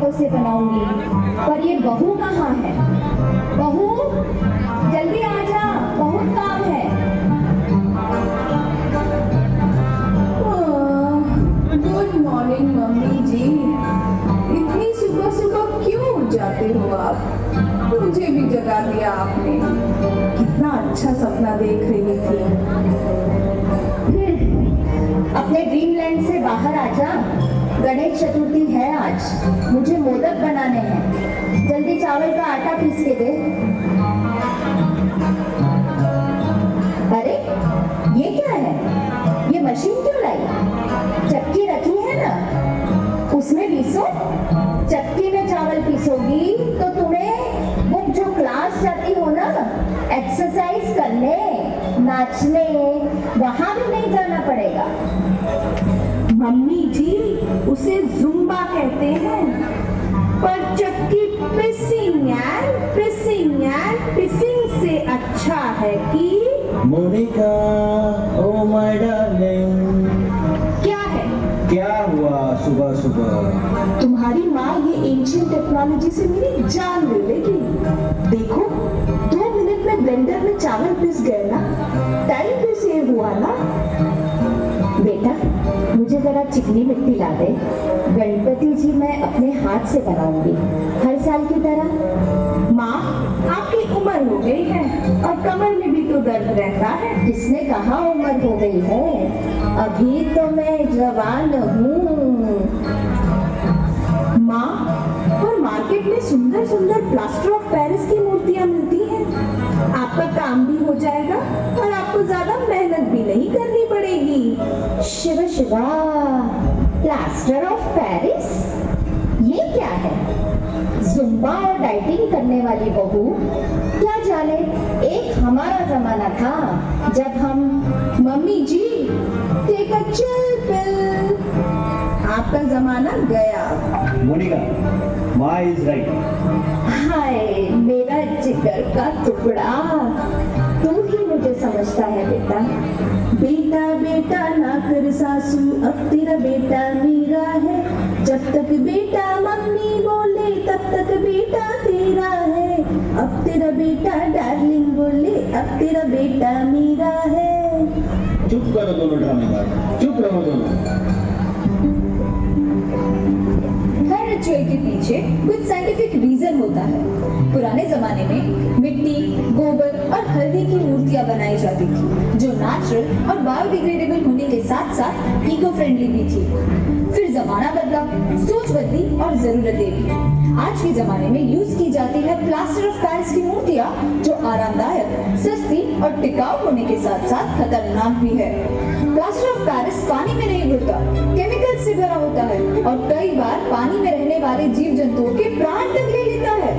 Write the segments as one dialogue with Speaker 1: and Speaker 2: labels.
Speaker 1: चावल से बनाऊंगी, पर ये बहू कहाँ है? बहू, जल्दी आ जा, बहुत काम है।
Speaker 2: गुड मॉर्निंग मम्मी जी। इतनी सुबह सुबह क्यों उठ जाते हो आप? मुझे भी जगा दिया आपने। कितना अच्छा सपना देख रही थी।
Speaker 1: अपने ड्रीमलैंड से बाहर आ जा। गणेश चतुर्थी है आज, मुझे मोदक बनाने हैं। जल्दी चावल का आटा पीस के दे। अरे ये क्या है? ये मशीन क्यों लाई? चक्की रखी है ना, उसमें पीसो। चक्की में चावल पीसोगी तो तुम्हें वो जो क्लास जाती हो ना एक्सरसाइज करने, नाचने, वहां भी नहीं जाना पड़ेगा।
Speaker 2: मम्मी जी, उसे जुम्बा कहते हैं। पर चक्की पिसिंग से अच्छा है कि
Speaker 3: मोनिका, ओ माय डार्लिंग।
Speaker 2: क्या है?
Speaker 3: क्या हुआ सुबह सुबह?
Speaker 2: तुम्हारी माँ ये एंशिएंट टेक्नोलॉजी से मेरी जान ले लेगी। देखो, 2 मिनट में ब्लेंडर में चावल पिस गए ना, टाइम भी सेव हुआ ना।
Speaker 1: बेटा, मुझे जरा चिकनी मिट्टी ला दे। गणपति जी मैं अपने हाथ से बनाऊंगी, हर साल की तरह।
Speaker 2: माँ, आपकी उम्र हो गई है और कमर में भी तो दर्द रहता है।
Speaker 1: किसने कहा उम्र हो गई है? अभी तो मैं जवान हूँ।
Speaker 2: माँ, और मार्केट में सुंदर सुंदर प्लास्टर ऑफ पेरिस की मूर्तियाँ मिलती हैं। आपका काम भी हो जाएगा और आपको ज्यादा मेहनत भी नहीं करनी पड़ेगी।
Speaker 1: Shiva Shiva, plaster of Paris, ये क्या है? जुम्बा और डाइटिंग करने वाली बहू। क्या जाने, एक हमारा जमाना था जब हम।
Speaker 2: Mummy ji, take a chill pill. आपका जमाना गया।
Speaker 3: मोनिका, माँ इज राइट।
Speaker 1: हाय मेरा जिगर का टुकड़ा, तू ही मुझे समझता है बेटा।
Speaker 2: बेटा बेटा ना कर सासू, अब तेरा बेटा मेरा है। जब तक बेटा मम्मी बोले तब तक बेटा तेरा है। अब तेरा बेटा डार्लिंग बोले, अब तेरा बेटा मेरा है।
Speaker 3: चुप करो दोनों ड्रामेबाज, चुप रहो दोनों।
Speaker 1: हर रिचुअल के पीछे कुछ साइंटिफिक रीजन होता है। पुराने जमाने में मिट्टी, गोबर और हल्दी की मूर्तियां बनाई जाती थी, जो नेचुरल और बायोडिग्रेडेबल होने के साथ साथ इको फ्रेंडली भी थी। फिर जमाना बदला, सोच बदली और जरूरतें भी। आज के जमाने में यूज की जाती है प्लास्टर ऑफ पेरिस की मूर्तियां, जो आरामदायक, सस्ती और टिकाऊ होने के साथ साथ खतरनाक भी है। प्लास्टर ऑफ पेरिस पानी में नहीं घुलता, केमिकल से भरा होता है और कई बार पानी में रहने वाले जीव जंतुओं के प्राण तक ले लेता है।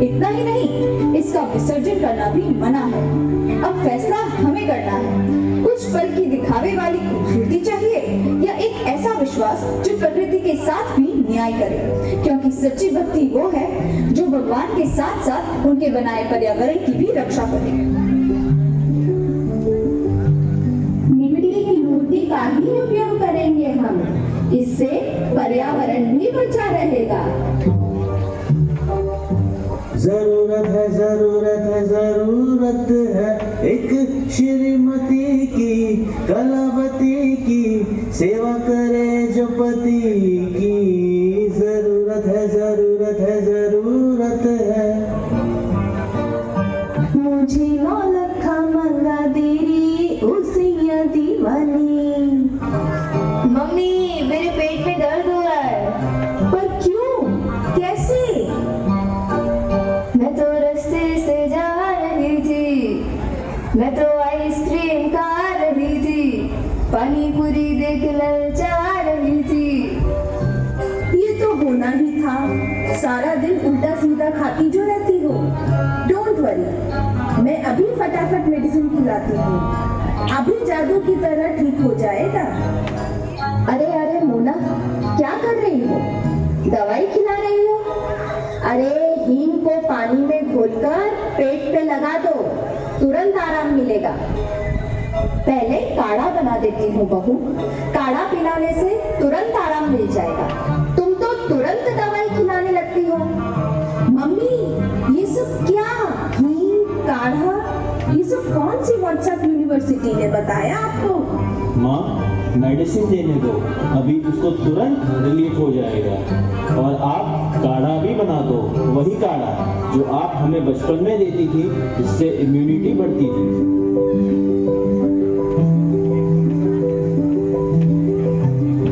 Speaker 1: इतना ही नहीं, इसका विसर्जन करना भी मना है। अब फैसला हमें करना है। कुछ पल की दिखावे वाली खूबसूरती चाहिए या एक ऐसा विश्वास जो प्रकृति के साथ भी न्याय करे, क्योंकि सच्ची भक्ति वो है जो भगवान के साथ साथ उनके बनाए पर्यावरण की भी रक्षा करे। मिट्टी की मूर्ति का ही उपयोग करेंगे हम, इससे पर्यावरण भी बचा रहेगा।
Speaker 3: जरूरत है, जरूरत है, जरूरत है एक श्रीमती की, कलावती की, सेवा करे जो पति की। जरूरत है, जरूरत है, जरूरत है।
Speaker 2: मुझे 9 लखा मंगा देरी उसिया दीवानी।
Speaker 1: मम्मी, मेरे पेट में दर्द हो रहा है।
Speaker 2: पर क्यों? कैसे?
Speaker 1: मैं तो रास्ते से जा रही थी, मैं तो आइसक्रीम खा रही थी, पानी पूरी देख ललचा रही थी।
Speaker 2: ये तो होना ही था। सारा दिन उल्टा सीधा खाती जो रहती हो। डोंट वरी, मैं अभी फटाफट मेडिसिन खिलाती हूँ। अभी जादू की तरह ठीक हो जाएगा।
Speaker 1: अरे अरे मोना, क्या कर रही हो? दवाई खिला रही हो? अरे हींग को पानी में घोलकर पेट पे लगा दो, तुरंत आराम मिलेगा। पहले काढ़ा बना देती हूँ बहू, काढ़ा पिलाने से तुरंत आराम मिल जाएगा। तुम तो तुरंत दवाई खिलाने
Speaker 2: कौन सी व्हाट्सएप यूनिवर्सिटी ने बताया आपको?
Speaker 3: माँ, मेडिसिन देने दो, अभी उसको तुरंत रिलीफ हो जाएगा। और आप काढ़ा भी बना दो, वही काढ़ा जो आप हमें बचपन में देती थी, जिससे इम्यूनिटी बढ़ती थी।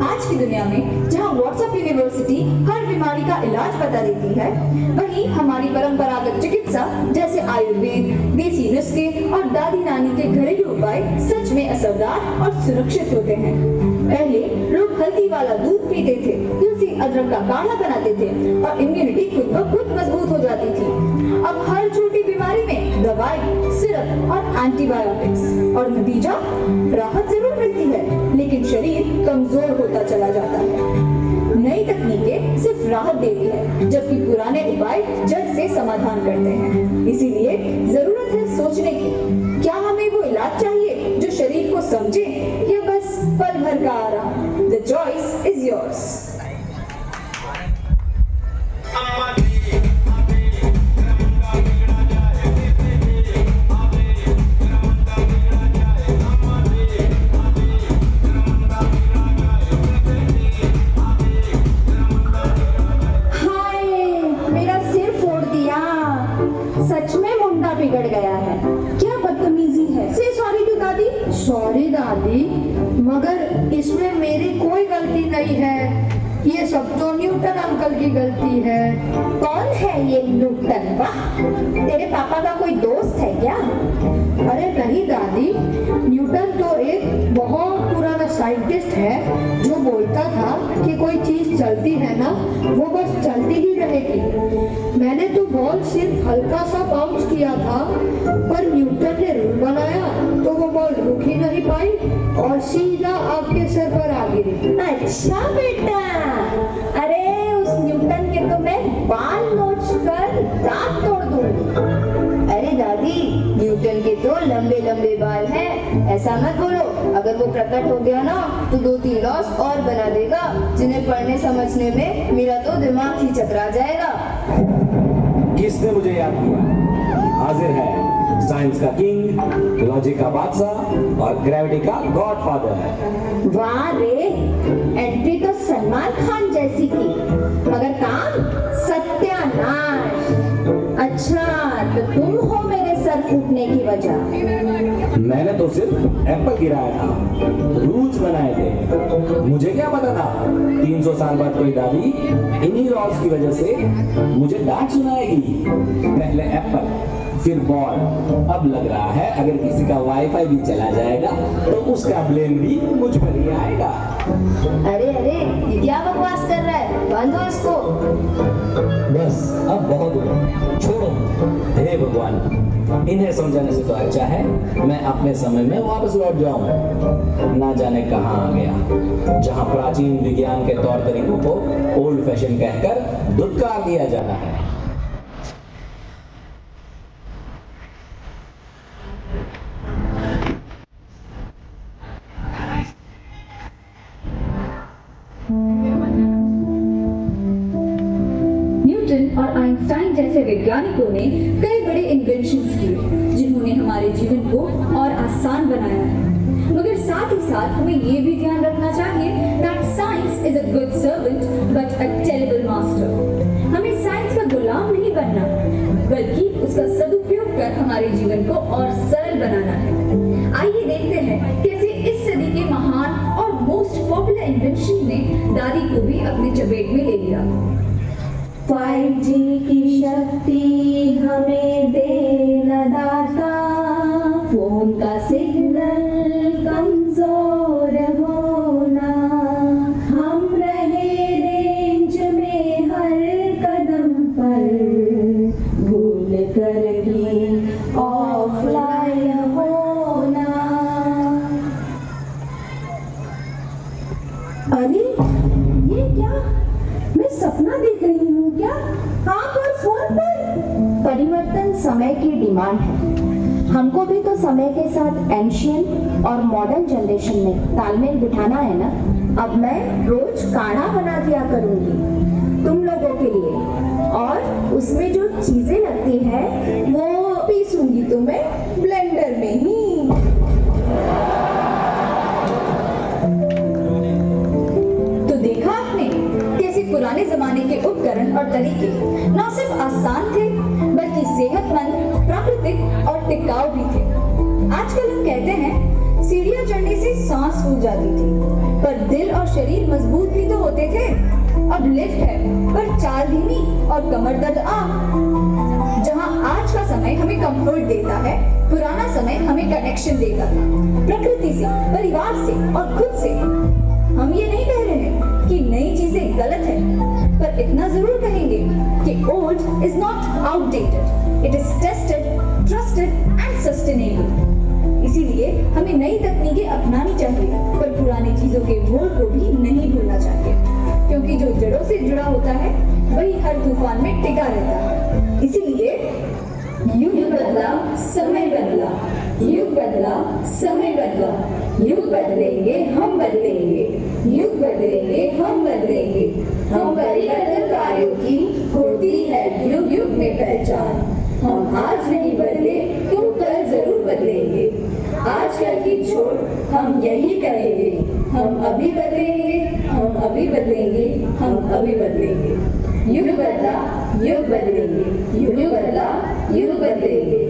Speaker 1: आज की दुनिया में जहाँ व्हाट्सएप यूनिवर्सिटी हर बीमारी का इलाज बता देती है, वहीं हमारी परंपरागत चिकित्सा जैसे आयुर्वेद, देसी नुस्खे और दादी नानी के घरेलू उपाय सच में असरदार और सुरक्षित होते हैं। पहले लोग हल्दी वाला दूध पीते थे, तुलसी अदरक का काढ़ा बनाते थे और इम्यूनिटी खुद ब खुद मजबूत हो जाती थी। अब हर छोटी बीमारी में दवाई, सिरप और एंटीबायोटिक्स, और नतीजा राहत जरूर मिलती है, लेकिन शरीर कमजोर होता चला जाता है। नई तकनीकें सिर्फ राहत देती है, जबकि पुराने उपाय जड़ से समाधान करते हैं। इसीलिए जरूरत है सोचने की, क्या हमें वो इलाज चाहिए जो शरीर को समझे या बस पल भर का आराम? The choice is yours.
Speaker 2: बिगड़ गया है। क्या बदतमीजी है। से सॉरी टू दादी।
Speaker 4: सॉरी दादी, मगर इसमें मेरी कोई गलती नहीं है, ये सब तो न्यूटन अंकल की गलती है।
Speaker 2: कौन है ये न्यूटन? वाह, तेरे पापा का कोई दोस्त है क्या?
Speaker 4: अरे नहीं दादी, न्यूटन तो एक बहुत पुराना साइंटिस्ट है जो बोलता था कि कोई चीज चलती है ना, वो बस चलती ही रहेगी। मैंने तो बॉल सिर्फ हल्का सा बाउंस किया था, पर न्यूटन ने रूल बनाया तो वो बॉल रुक ही नहीं पाई और सीधा आपके सर पर आ गिरी।
Speaker 2: अच्छा बेटा, अरे उस न्यूटन के तो मैं बाल नोच कर दांत तोड़ दूंगी।
Speaker 1: अरे दादी, न्यूटन के तो लंबे लंबे बाल हैं, ऐसा मत बोलो। अगर वो प्रकट हो गया ना तो 2-3 लॉस और बना देगा, जिन्हें पढ़ने समझने में मेरा तो दिमाग ही चकरा जाएगा।
Speaker 5: किसने मुझे याद किया? हाजिर है साइंस का किंग, लॉजिक का बादशाह और ग्रेविटी का गॉडफादर।
Speaker 2: वाह रे, एंट्री तो सलमान खान जैसी थी, मगर काम सत्यानाश। अच्छा, तो तुम हो मेरे सर फूटने की वजह।
Speaker 5: मैंने तो सिर्फ एप्पल गिराया था, रूल्स बनाए थे। मुझे क्या पता था 300 साल बाद कोई दादी इन्हीं लॉज की वजह से मुझे डांट सुनाएगी। पहले एप्पल, फिर बॉल। अब लग रहा है अगर किसी का वाईफाई भी चला जाएगा तो उसका ब्लेम भी मुझ पर ही आएगा।
Speaker 1: अरे अरे, ये क्या बकवास कर रहा है? बांधो इसको।
Speaker 5: बस अब बहुत हुआ, छोड़ो। हे भगवान, इन्हें समझाने से तो अच्छा है मैं अपने समय में वापस लौट जाऊं। ना जाने कहां आ गया, जहां प्राचीन विज्ञान के तौर तरीकों को ओल्ड फैशन कहकर दुत्कार दिया जाता है।
Speaker 1: न्यूटन और आइंस्टाइन जैसे वैज्ञानिकों ने कई बड़े इन्वेंशंस किए, जिन्होंने हमारे जीवन को और आसान बनाया है। मगर साथ ही साथ हमें ये भी ध्यान रखना चाहिए that science is a good servant but a terrible master। हमें साइंस का गुलाम नहीं बनना, बल्कि उसका सदुपयोग कर हमारे जीवन को और सरल बनाना है। आइए देखते हैं कैसे इस सदी के महान और मोस्ट पॉपुलर इन्वेंशन ने दादी को भी अपने चपेट में ले लिया।
Speaker 2: 5G की शक्ति हमें दे न दाता, फोन का सिग्नल कमजोर होना, हम रहे रेंज में हर कदम पर, भूल कर भी ऑफलाइन होना। अरे ये क्या, मैं सपना देख रही हूँ क्या? आप और फोन पर? परिवर्तन समय की डिमांड है। हमको भी तो समय के साथ एंशियंट और मॉडर्न जनरेशन में तालमेल बिठाना है ना। अब मैं रोज काढ़ा बना दिया करूंगी तुम लोगों के लिए, और उसमें जो चीजें लगती हैं वो पीसूंगी तुम्हें ब्लेंडर में
Speaker 1: मेथड और तरीके न सिर्फ आसान थे बल्कि सेहतमंद, प्राकृतिक और टिकाऊ भी थे। आजकल हम कहते हैं सीढ़ियां चढ़ने से सांस फूल जाती थी, पर दिल और शरीर मजबूत भी तो होते थे। अब लिफ्ट है पर चाल धीमी और कमर दर्द आम। जहां आज का समय हमें कंफर्ट देता है, पुराना समय हमें कनेक्शन देता था, प्रकृति से, परिवार से और खुद से। हम ये नहीं कह रहे हैं कि नई चीजें गलत है, पर इतना जरूर कहेंगे कि old is not outdated, it is tested, trusted and sustainable. इसीलिए हमें नई तकनीकें अपनानी चाहिए, पर पुरानी चीजों के मूल को भी नहीं भूलना चाहिए, क्योंकि जो जड़ों से जुड़ा होता है वही हर तूफान में टिका रहता है। इसीलिए युग बदला, समय बदला, युग बदला, समय बदला, युग बदलेंगे हम बदलेंगे, युग बदलेंगे हम बदलेंगे। हम परिवर्तनकारियों की होती है युग युग में पहचान। हम आज नहीं बदले तो कल जरूर बदलेंगे। आजकल की छोड़ हम यही कहेंगे, हम अभी बदलेंगे, हम अभी बदलेंगे, हम अभी बदलेंगे। युग बदला, युग बदलेंगे, युग बदला, युग बदलेंगे।